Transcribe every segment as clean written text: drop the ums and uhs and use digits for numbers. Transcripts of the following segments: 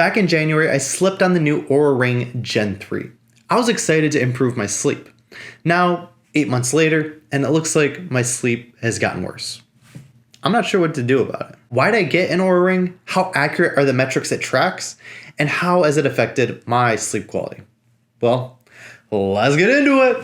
Back in January, I slipped on the new Oura Ring Gen 3. I was excited to improve my sleep. Now, 8 months later, and it looks like my sleep has gotten worse. I'm not sure what to do about it. Why did I get an Oura Ring? How accurate are the metrics it tracks? And how has it affected my sleep quality? Well, let's get into it.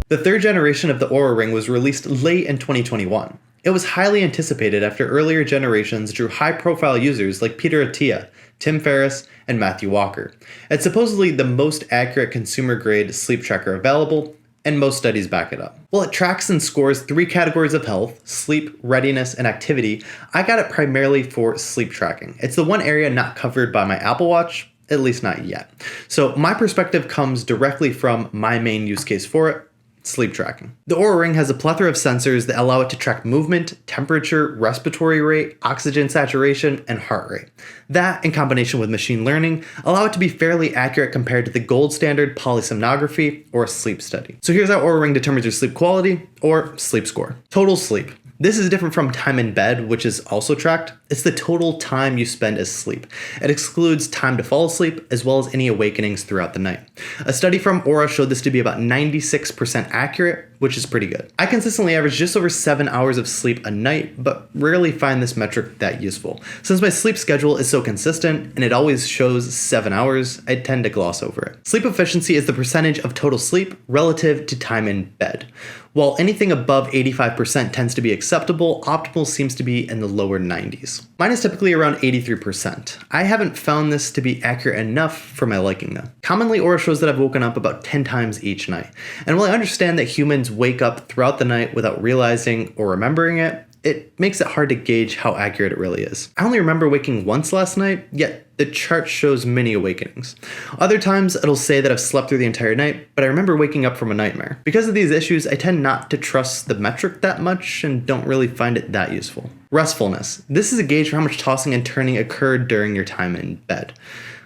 The third generation of the Oura Ring was released late in 2021. It was highly anticipated after earlier generations drew high-profile users like Peter Attia, Tim Ferriss, and Matthew Walker. It's supposedly the most accurate consumer-grade sleep tracker available, and most studies back it up. While it tracks and scores 3 categories of health, sleep, readiness, and activity, I got it primarily for sleep tracking. It's the one area not covered by my Apple Watch, at least not yet. So my perspective comes directly from my main use case for it, sleep tracking. The Oura Ring has a plethora of sensors that allow it to track movement, temperature, respiratory rate, oxygen saturation, and heart rate. That, in combination with machine learning, allow it to be fairly accurate compared to the gold standard polysomnography or sleep study. So here's how Oura Ring determines your sleep quality or sleep score. Total sleep. This is different from time in bed, which is also tracked. It's the total time you spend asleep. It excludes time to fall asleep, as well as any awakenings throughout the night. A study from Oura showed this to be about 96% accurate, which is pretty good. I consistently average just over 7 hours of sleep a night, but rarely find this metric that useful. Since my sleep schedule is so consistent, and it always shows 7 hours, I tend to gloss over it. Sleep efficiency is the percentage of total sleep relative to time in bed. While anything above 85% tends to be acceptable, optimal seems to be in the lower 90s. Mine is typically around 83%. I haven't found this to be accurate enough for my liking though. Commonly, Oura shows that I've woken up about 10 times each night. And while I understand that humans wake up throughout the night without realizing or remembering it, it makes it hard to gauge how accurate it really is. I only remember waking once last night, yet the chart shows many awakenings. Other times, it'll say that I've slept through the entire night, but I remember waking up from a nightmare. Because of these issues, I tend not to trust the metric that much and don't really find it that useful. Restfulness. This is a gauge for how much tossing and turning occurred during your time in bed.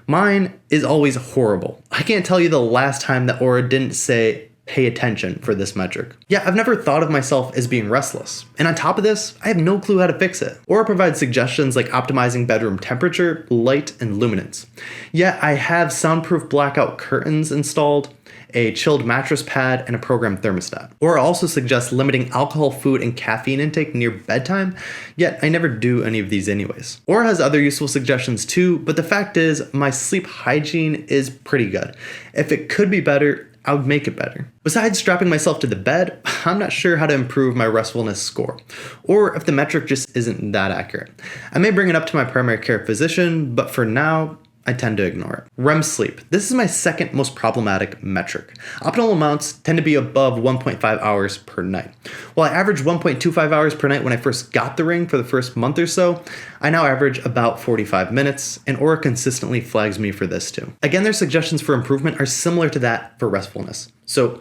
Mine is always horrible. I can't tell you the last time that Oura didn't say, pay attention for this metric. Yeah, I've never thought of myself as being restless. And on top of this, I have no clue how to fix it. Oura provides suggestions like optimizing bedroom temperature, light, and luminance. Yeah, I have soundproof blackout curtains installed, a chilled mattress pad, and a programmed thermostat. Oura also suggests limiting alcohol, food, and caffeine intake near bedtime, yet I never do any of these anyways. Oura has other useful suggestions too, but the fact is, my sleep hygiene is pretty good. If it could be better, I would make it better. Besides strapping myself to the bed, I'm not sure how to improve my restfulness score, or if the metric just isn't that accurate. I may bring it up to my primary care physician, but for now, I tend to ignore it. REM sleep. This is my second most problematic metric. Optimal amounts tend to be above 1.5 hours per night. While I averaged 1.25 hours per night when I first got the ring for the first month or so, I now average about 45 minutes, and Oura consistently flags me for this too. Again, their suggestions for improvement are similar to that for restfulness. So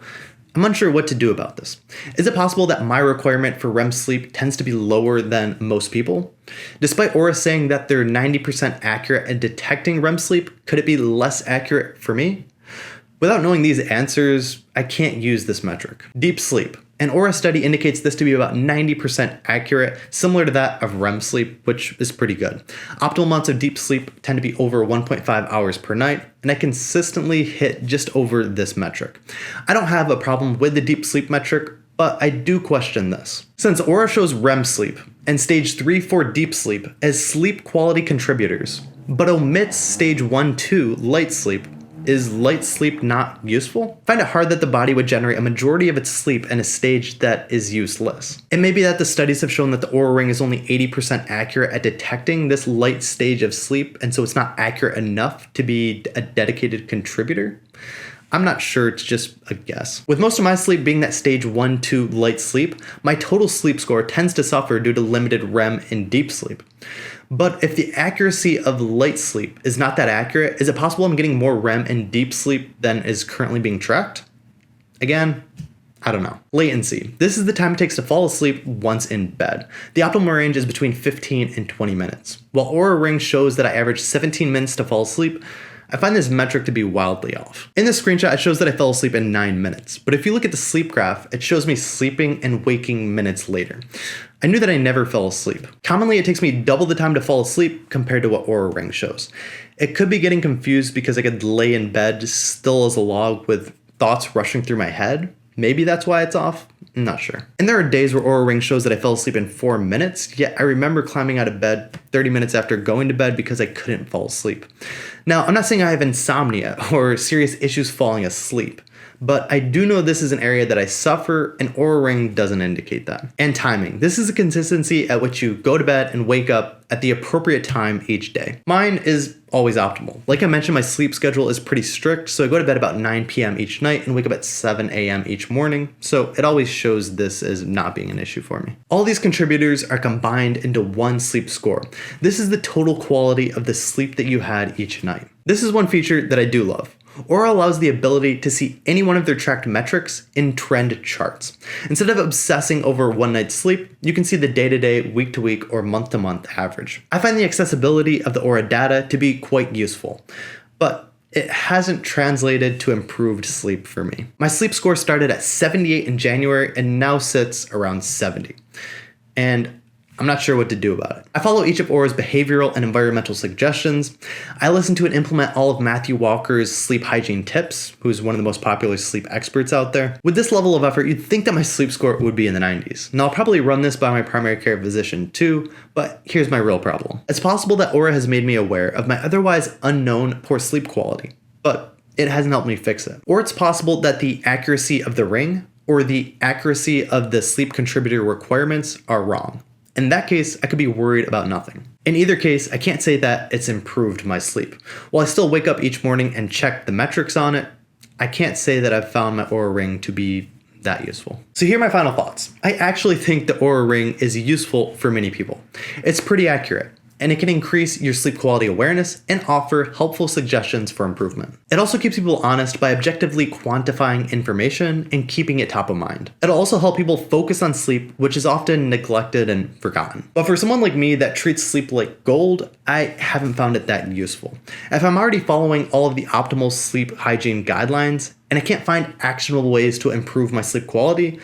I'm unsure what to do about this. Is it possible that my requirement for REM sleep tends to be lower than most people? Despite Oura saying that they're 90% accurate at detecting REM sleep, could it be less accurate for me? Without knowing these answers, I can't use this metric. Deep sleep. An Oura study indicates this to be about 90% accurate, similar to that of REM sleep, which is pretty good. Optimal amounts of deep sleep tend to be over 1.5 hours per night, and I consistently hit just over this metric. I don't have a problem with the deep sleep metric, but I do question this. Since Oura shows REM sleep and stage 3-4 deep sleep as sleep quality contributors, but omits stage 1-2 light sleep, is light sleep not useful? I find it hard that the body would generate a majority of its sleep in a stage that is useless. It may be that the studies have shown that the Oura Ring is only 80% accurate at detecting this light stage of sleep, and so it's not accurate enough to be a dedicated contributor. I'm not sure, it's just a guess. With most of my sleep being that stage 1-2 light sleep, my total sleep score tends to suffer due to limited REM and deep sleep. But if the accuracy of light sleep is not that accurate, is it possible I'm getting more REM and deep sleep than is currently being tracked? Again, I don't know. Latency. This is the time it takes to fall asleep once in bed. The optimal range is between 15 and 20 minutes. While Oura Ring shows that I average 17 minutes to fall asleep, I find this metric to be wildly off. In this screenshot, it shows that I fell asleep in 9 minutes, but if you look at the sleep graph, it shows me sleeping and waking minutes later. I knew that I never fell asleep. Commonly, it takes me double the time to fall asleep compared to what Oura Ring shows. It could be getting confused because I could lay in bed still as a log with thoughts rushing through my head. Maybe that's why it's off. I'm not sure. And there are days where Oura Ring shows that I fell asleep in 4 minutes, yet I remember climbing out of bed 30 minutes after going to bed because I couldn't fall asleep. Now, I'm not saying I have insomnia or serious issues falling asleep, but I do know this is an area that I suffer, and Oura Ring doesn't indicate that. And timing. This is the consistency at which you go to bed and wake up at the appropriate time each day. Mine is always optimal. Like I mentioned, my sleep schedule is pretty strict, so I go to bed about 9 p.m. each night and wake up at 7 a.m. each morning, so it always shows this as not being an issue for me. All these contributors are combined into one sleep score. This is the total quality of the sleep that you had each night. This is one feature that I do love. Oura allows the ability to see any one of their tracked metrics in trend charts. Instead of obsessing over one night's sleep, you can see the day-to-day, week-to-week, or month-to-month average. I find the accessibility of the Oura data to be quite useful, but it hasn't translated to improved sleep for me. My sleep score started at 78 in January and now sits around 70. And I'm not sure what to do about it. I follow each of Oura's behavioral and environmental suggestions. I listen to and implement all of Matthew Walker's sleep hygiene tips, who's one of the most popular sleep experts out there. With this level of effort, you'd think that my sleep score would be in the 90s. Now, I'll probably run this by my primary care physician too, but here's my real problem. It's possible that Oura has made me aware of my otherwise unknown poor sleep quality, but it hasn't helped me fix it. Or it's possible that the accuracy of the ring or the accuracy of the sleep contributor requirements are wrong. In that case, I could be worried about nothing. In either case, I can't say that it's improved my sleep. While I still wake up each morning and check the metrics on it, I can't say that I've found my Oura Ring to be that useful. So here are my final thoughts. I actually think the Oura Ring is useful for many people. It's pretty accurate, and it can increase your sleep quality awareness and offer helpful suggestions for improvement. It also keeps people honest by objectively quantifying information and keeping it top of mind. It'll also help people focus on sleep, which is often neglected and forgotten. But for someone like me that treats sleep like gold, I haven't found it that useful. If I'm already following all of the optimal sleep hygiene guidelines, and I can't find actionable ways to improve my sleep quality,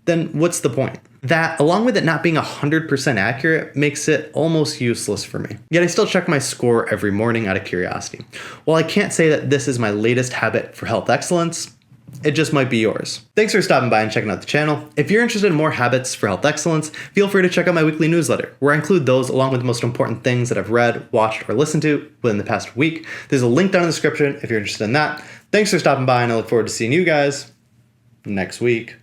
then what's the point? That, along with it not being 100% accurate, makes it almost useless for me. Yet I still check my score every morning out of curiosity. While I can't say that this is my latest habit for health excellence, it just might be yours. Thanks for stopping by and checking out the channel. If you're interested in more habits for health excellence, feel free to check out my weekly newsletter, where I include those along with the most important things that I've read, watched, or listened to within the past week. There's a link down in the description if you're interested in that. Thanks for stopping by, and I look forward to seeing you guys next week.